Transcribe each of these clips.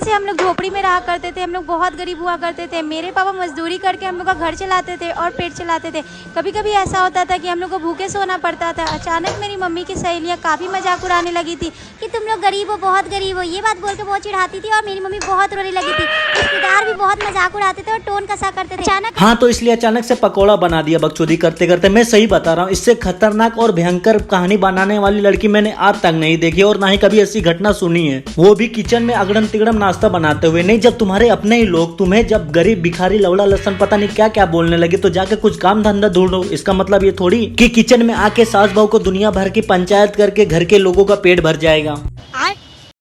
से हम लोग झोपड़ी में रहा करते थे, हम लोग बहुत गरीब हुआ करते थे। मेरे पापा मजदूरी करके हम लोग का घर चलाते थे और पेट चलाते थे। कभी कभी ऐसा होता था कि हम लोग को भूखे सोना पड़ता था। अचानक मेरी मम्मी की सहेलियाँ काफ़ी मजाक उड़ाने लगी थी कि तुम लोग गरीब हो, बहुत गरीब हो, ये बात बोल के बहुत चिढ़ाती थी और मेरी मम्मी बहुत रोने लगी थी। रिश्तेदार भी बहुत मजाक उड़ाते थे और टोन कसा करते थे। अचानक हाँ, तो इसलिए अचानक से पकौड़ा बना दिया बकचोदी करते करते। मैं सही बता रहा हूँ, इससे खतरनाक और भयंकर कहानी बनाने वाली लड़की मैंने आज तक नहीं देखी और ना ही कभी ऐसी घटना सुनी है, वो भी किचन में अगड़म तिगड़म नाश्ता बनाते हुए। नहीं, जब तुम्हारे अपने ही लोग तुम्हें जब गरीब भिखारी लवड़ा लसन पता नहीं क्या क्या बोलने लगे तो जाके कुछ काम धंधा ढूंढो। इसका मतलब ये थोड़ी कि किचन में आके सास बहू को दुनिया भर की पंचायत करके घर के लोगों का पेट भर जाएगा।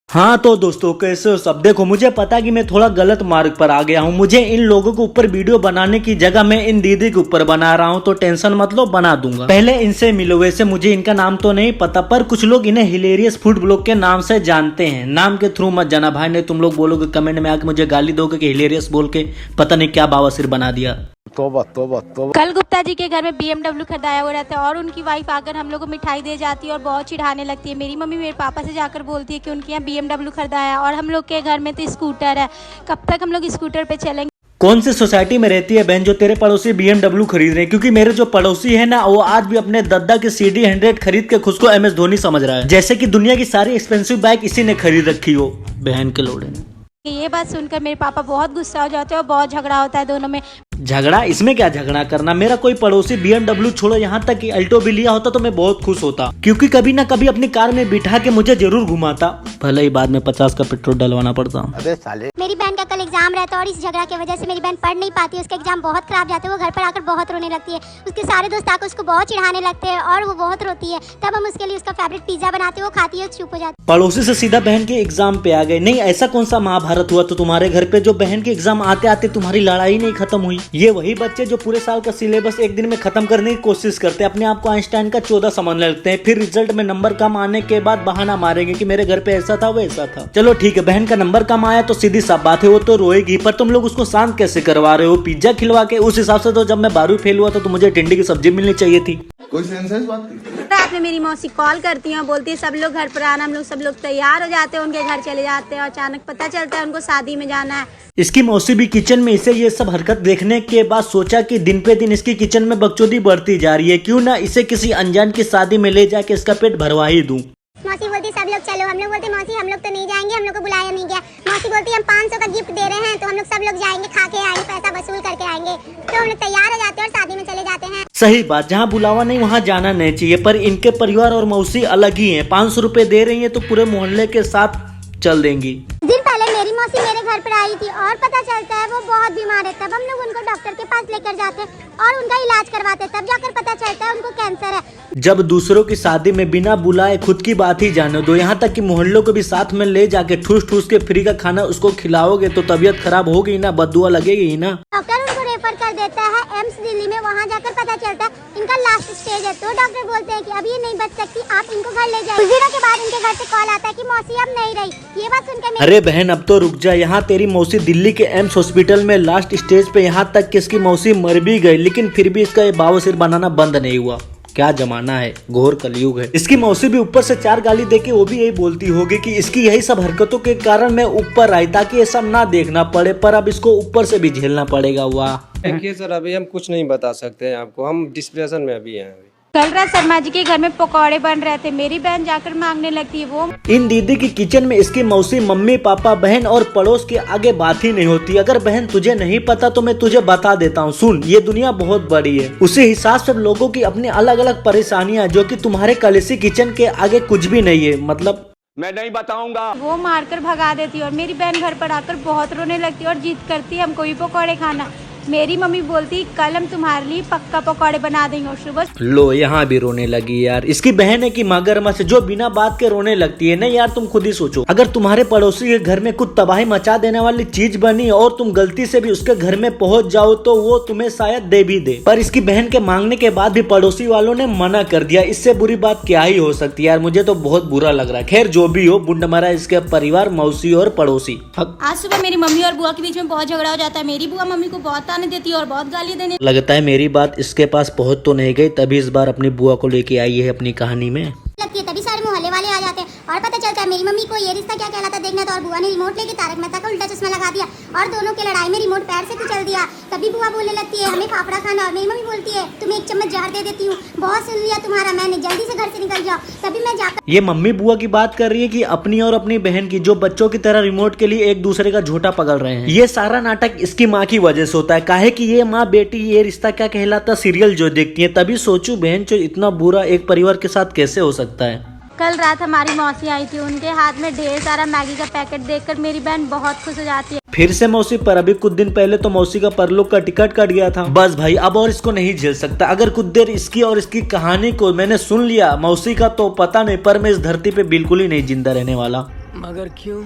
हाँ तो दोस्तों, कैसे हो सब? देखो, मुझे पता कि मैं थोड़ा गलत मार्ग पर आ गया हूँ। मुझे इन लोगों के ऊपर वीडियो बनाने की जगह मैं इन दीदी के ऊपर बना रहा हूँ, तो टेंशन मत लो, बना दूंगा। पहले इनसे मिलो। वैसे मुझे इनका नाम तो नहीं पता, पर कुछ लोग इन्हें हिलेरियस फूड ब्लॉग के नाम से जानते हैं। नाम के थ्रू मत जाना भाई, नहीं तुम लोग बोलोगे कमेंट में आके मुझे गाली दोगे कि हिलेरियस बोल के पता नहीं क्या बावासिर बना दिया। तोबा तोबा तोबा। कल गुप्ता जी के घर में BMW खरीदाया हुआ रहता है और उनकी वाइफ आकर हम लोग को मिठाई दे जाती है और बहुत चिढ़ाने लगती है। मेरी मम्मी मेरे पापा से जाकर बोलती है कि उनके यहाँ BMW खरीदाया और हम लोग के घर में तो स्कूटर है, कब तक हम लोग स्कूटर पे चलेंगे। कौन सी सोसाइटी में रहती है बहन जो तेरे पड़ोसी BMW खरीद रहे हैं? क्योंकि मेरे जो पड़ोसी है ना, वो आज भी अपने दद्दा की CD 100 खरीद के खुद को MS धोनी समझ रहा है, जैसे कि दुनिया की सारी एक्सपेंसिव बाइक इसी ने खरीद रखी हो। बहन के लोड़े ने ये बात सुनकर मेरे पापा बहुत गुस्सा हो जाते हैं और बहुत झगड़ा होता है दोनों में। झगड़ा? इसमें क्या झगड़ा करना? मेरा कोई पड़ोसी BMW छोड़ो यहाँ तक कि अल्टो भी लिया होता तो मैं बहुत खुश होता, क्योंकि कभी ना कभी अपनी कार में बिठा के मुझे जरूर घुमाता, भले ही बाद में 50 का पेट्रोल डलवाना पड़ता। अबे साले। मेरी बहन का कल एग्जाम रहता है और इस झगड़ा की वजह से मेरी बहन पढ़ नहीं पाती है। उसका एग्जाम बहुत खराब जाता है, वो घर पर आकर बहुत रोने लगती है। उसके सारे दोस्त आकर उसको बहुत चिढ़ाने लगते हैं और वो बहुत रोती है। तब हम उसके लिए उसका फेवरेट पिज्जा बनाते हैं, वो खाती है, चुप हो जाती है। पड़ोसी से सीधा बहन के एग्जाम पे आ गए। नहीं, ऐसा कौन सा महाभारत हुआ तो तुम्हारे घर पे जो बहन के एग्जाम आते आते तुम्हारी लड़ाई नहीं खत्म हुई? ये वही बच्चे जो पूरे साल का सिलेबस एक दिन में खत्म करने की कोशिश करते हैं, अपने आप को आइंस्टाइन का 14 समझने लगते हैं, फिर रिजल्ट में नंबर कम आने के बाद बहाना मारेंगे कि मेरे घर पे ऐसा था वैसा था। चलो ठीक है, बहन का नंबर कम आया तो सीधी सा बात है, वो तो रोएगी, पर तुम लोग उसको शांत कैसे करवा रहे हो? पिज्जा खिलवा के? उस हिसाब से तो जब मैं 12वीं फेल हुआ तो मुझे टिंडी की सब्जी मिलनी चाहिए थी। कोई सेंस है इस बात की? रात में मेरी मौसी कॉल करती है, बोलती है सब लोग घर पर आना। हम लोग सब लोग तैयार हो जाते हैं, उनके घर चले जाते हैं और अचानक पता चलता है उनको शादी में जाना है। इसकी मौसी भी किचन में इसे ये सब हरकत देखने के बाद सोचा कि दिन पे दिन इसकी किचन में बकचोदी बढ़ती जा रही है, क्यों ना इसे किसी अनजान की शादी में ले जाके इसका पेट भरवा ही दूं। मौसी बोलती सब लोग चलो, हम लोग बोलते मौसी हम लोग तो नहीं जाएंगे, हम लोग को बुलाया नहीं गया। मौसी बोलती हम 500 का गिफ्ट दे रहे हैं तो हम लोग सब लोग जाएंगे, खा के आएंगे, पैसा वसूल करके आएंगे। तो हम लोग तैयार हो जाते हैं और शादी में चले जाते हैं। सही बात, जहाँ बुलावा नहीं वहाँ जाना नहीं चाहिए, पर इनके परिवार और मौसी अलग ही है। 500 रुपए दे रही है तो पूरे मोहल्ले के साथ चल देंगी। दिन पहले मेरी मौसी मेरे घर पर आई थी और पता चलता है वो बहुत बीमार है। तब हम लोग उनको डॉक्टर के पास लेकर जाते हैं और उनका इलाज करवाते हैं। तब जाकर पता चलता है उनको कैंसर है। जब दूसरों की शादी में बिना बुलाए खुद की बात ही जाने दो, यहाँ तक कि मोहल्लों को भी साथ में ले जाके ठूस ठूस के फ्री का खाना उसको खिलाओगे तो तबीयत खराब होगी ना, बददुआ लगेगी ना। डॉक्टर उनको रेफर कर देता है एम्स दिल्ली में। वहाँ जाकर पता चलता है इनका लास्ट स्टेज है। तो डॉक्टर बोलते हैं कि अब ये नहीं बच सकती, आप इनको घर ले जाइए। कुछ दिनों के बाद इनके घर से कॉल आता है कि मौसी अब नहीं रही। ये बात सुनकर अरे बहन, अब तो रुक जा। यहाँ तेरी मौसी दिल्ली के एम्स हॉस्पिटल में लास्ट स्टेज पे, यहाँ तक कि इसकी मौसी मर भी गई, लेकिन फिर भी इसका ये बावसिर बनाना बंद नहीं हुआ। क्या जमाना है, घोर कलयुग है। इसकी मौसी भी ऊपर से 4 गाली देके वो भी यही बोलती होगी कि इसकी यही सब हरकतों के कारण मैं ऊपर आई, ताकि ये सब ना देखना पड़े, पर अब इसको ऊपर से भी झेलना पड़ेगा। वाह। देखिए सर, अभी हम कुछ नहीं बता सकते हैं आपको, हम डिस्प्रेशन में अभी हैं। कल रात शर्मा जी के घर में पकौड़े बन रहे थे, मेरी बहन जाकर मांगने लगती है। वो इन दीदी की किचन में इसकी मौसी, मम्मी, पापा, बहन और पड़ोस के आगे बात ही नहीं होती। अगर बहन तुझे नहीं पता तो मैं तुझे बता देता हूँ, सुन। ये दुनिया बहुत बड़ी है, उसी हिसाब से लोगों की अपनी अलग अलग परेशानियाँ, जो कि तुम्हारे कलेसी किचन के आगे कुछ भी नहीं है। मतलब मैं नहीं बताऊंगा। वो मारकर भगा देती है और मेरी बहन घर पर आकर बहुत रोने लगती है और जिद करती है हमको भी पकौड़े खाना। मेरी मम्मी बोलती कल हम तुम्हारे लिए पक्का पकौड़े बना देंगे और सुबह। लो, यहाँ भी रोने लगी यार। इसकी बहन है कि मगरमच्छ जो बिना बात के रोने लगती है। नहीं यार, तुम खुद ही सोचो, अगर तुम्हारे पड़ोसी के घर में कुछ तबाही मचा देने वाली चीज बनी और तुम गलती से भी उसके घर में पहुंच जाओ तो वो तुम्हें शायद दे भी दे, पर इसकी बहन के मांगने के बाद भी पड़ोसी वालों ने मना कर दिया। इससे बुरी बात क्या ही हो सकती है यार, मुझे तो बहुत बुरा लग रहा है। खैर जो भी हो, बुंड मरा इसके परिवार, मौसी और पड़ोसी। आज सुबह मेरी मम्मी और बुआ के बीच में बहुत झगड़ा हो जाता है। मेरी बुआ मम्मी को बहुत ताने देती है और बहुत गाली देने लगता है मेरी बात इसके पास पहुंच तो नहीं गई, तभी इस बार अपनी बुआ को लेके आई है अपनी कहानी में। लगती है तभी सारे मोहल्ले वाले आ जाते हैं और पता चलता है मेरी मम्मी को ये रिश्ता क्या कहलाता देखना था, और बुआ ने रिमोट लेके तारक मेहता का उल्टा चश्मा लगा दिया और दोनों की लड़ाई में रिमोट पैर से कुचल दिया। तभी बुआ बोलने लगती है हमें फाफड़ा खाना, और मेरी मम्मी बोलती है तुम्हें 1 चम्मच जहर दे देती हूँ, बहुत सुन लिया तुम्हारा मैंने, जल्दी से घर से निकल जाओ। तभी मैं जाकर ये मम्मी बुआ की बात कर रही है कि अपनी और अपनी बहन की, जो बच्चों की तरह रिमोट के लिए एक दूसरे का झूठा पकड़ रहे हैं। ये सारा नाटक इसकी माँ की वजह से होता है। काहे कि ये माँ बेटी ये रिश्ता क्या कहलाता सीरियल जो देखती है, तभी सोचू बहन जो इतना बुरा एक परिवार के साथ कैसे हो सकता है। कल रात हमारी मौसी आई थी, उनके हाथ में ढेर सारा मैगी का पैकेट देखकर मेरी बहन बहुत खुश हो जाती है। फिर से मौसी पर अभी कुछ दिन पहले तो मौसी का परलोक का टिकट कट गया था। बस भाई अब और इसको नहीं झेल सकता। अगर कुछ देर इसकी और इसकी कहानी को मैंने सुन लिया मौसी का, तो पता नहीं पर मैं इस धरती पे बिल्कुल ही नहीं जिंदा रहने वाला। मगर क्यों?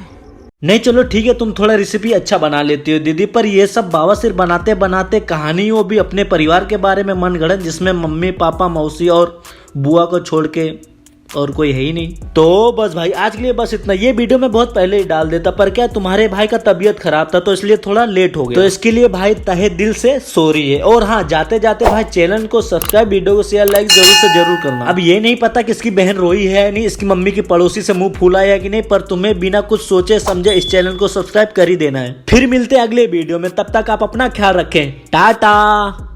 नहीं चलो ठीक है, तुम थोड़ा रेसिपी अच्छा बना लेती हो दीदी, पर ये सब बावासिर बनाते बनाते कहानी वो भी अपने परिवार के बारे में मनगढ़ंत, जिसमें मम्मी पापा मौसी और बुआ को छोड़ के और कोई है ही नहीं। तो बस भाई आज के लिए बस इतना। ये वीडियो मैं बहुत पहले ही डाल देता, पर क्या तुम्हारे भाई का तबीयत खराब था तो इसलिए थोड़ा लेट हो गया, तो इसके लिए भाई तहे दिल से सॉरी है। और हाँ, जाते जाते भाई चैनल को सब्सक्राइब, वीडियो को शेयर, लाइक जरूर से जरूर करना। अब ये नहीं पता कि इसकी बहन रोई है नहीं, इसकी मम्मी की पड़ोसी से मुंह फूला है कि नहीं, पर तुम्हें बिना कुछ सोचे समझे इस चैनल को सब्सक्राइब कर ही देना है। फिर मिलते हैं अगले वीडियो में, तब तक आप अपना ख्याल रखें। टाटा।